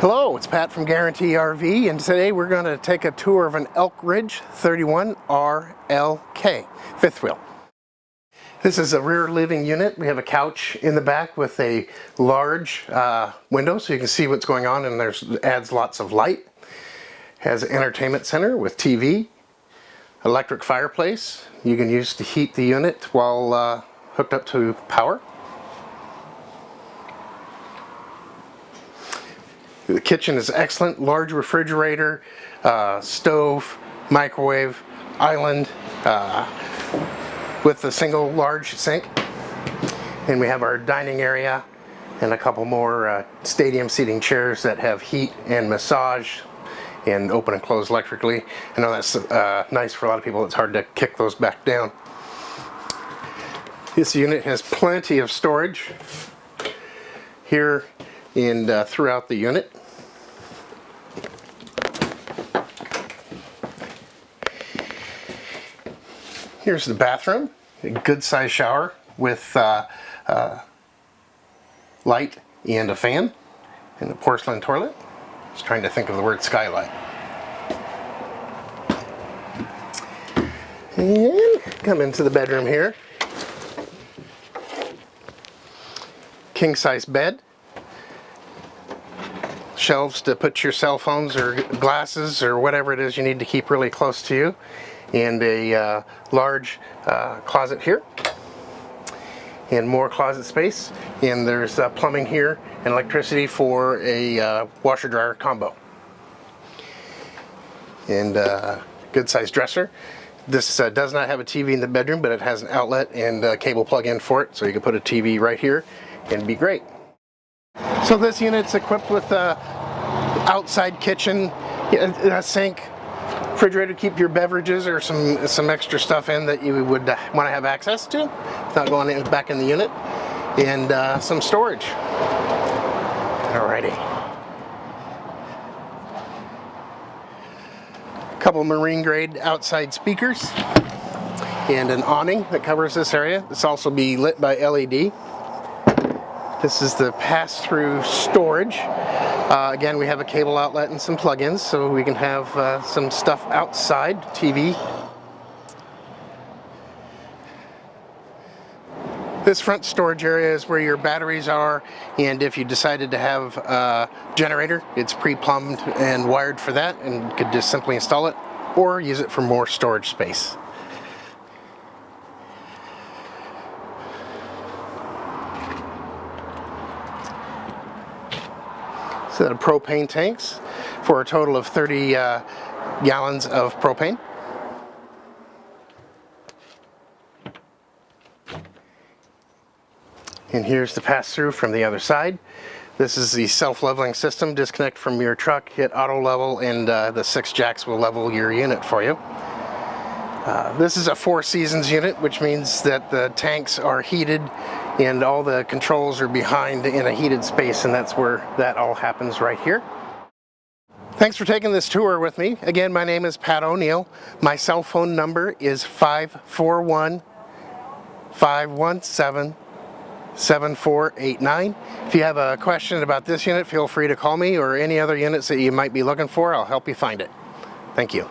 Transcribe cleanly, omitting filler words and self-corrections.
Hello, it's Pat from Guaranty RV, and today we're going to take a tour of an Elkridge 31 RLK fifth wheel. This is a rear living unit. We have a couch in the back with a large window so you can see what's going on, and adds lots of light. Has an entertainment center with TV, electric fireplace you can use to heat the unit while hooked up to power. The kitchen is excellent, large refrigerator, stove, microwave, island, with a single large sink. And we have our dining area and a couple more stadium seating chairs that have heat and massage and open and close electrically. I know that's nice for a lot of people. It's hard to kick those back down. This unit has plenty of storage here and throughout the unit. Here's the bathroom, a good sized shower with light and a fan, and a porcelain toilet. I was trying to think of the word skylight. And come into the bedroom here. King size bed. Shelves to put your cell phones or glasses or whatever it is you need to keep really close to you. And a large closet here, and more closet space, and there's plumbing here and electricity for a washer dryer combo, and good sized dresser. This does not have a TV in the bedroom, but it has an outlet and a cable plug-in for it, so you can put a TV right here and be great. So this unit's equipped with a outside kitchen, a sink, refrigerator to keep your beverages or some extra stuff in that you would want to have access to without going back in the unit, and some storage. Alrighty. Couple marine grade outside speakers and an awning that covers this area. This also be lit by LED. This is the pass-through storage. Again, we have a cable outlet and some plug-ins so we can have some stuff outside, TV. This front storage area is where your batteries are, and if you decided to have a generator, it's pre-plumbed and wired for that, and you could just simply install it or use it for more storage space. Set of propane tanks for a total of 30 gallons of propane. And here's the pass-through from the other side. This is the self-leveling system. Disconnect from your truck, hit auto level, and the 6 jacks will level your unit for you. This is a 4 seasons unit, which means that the tanks are heated and all the controls are behind in a heated space, and that's where that all happens right here. Thanks for taking this tour with me. Again, my name is Pat.oNeill. My cell phone number is 541-517-7489. If you have a question about this unit, feel free to call me, or any other units that you might be looking for. I'll help you find it. Thank you.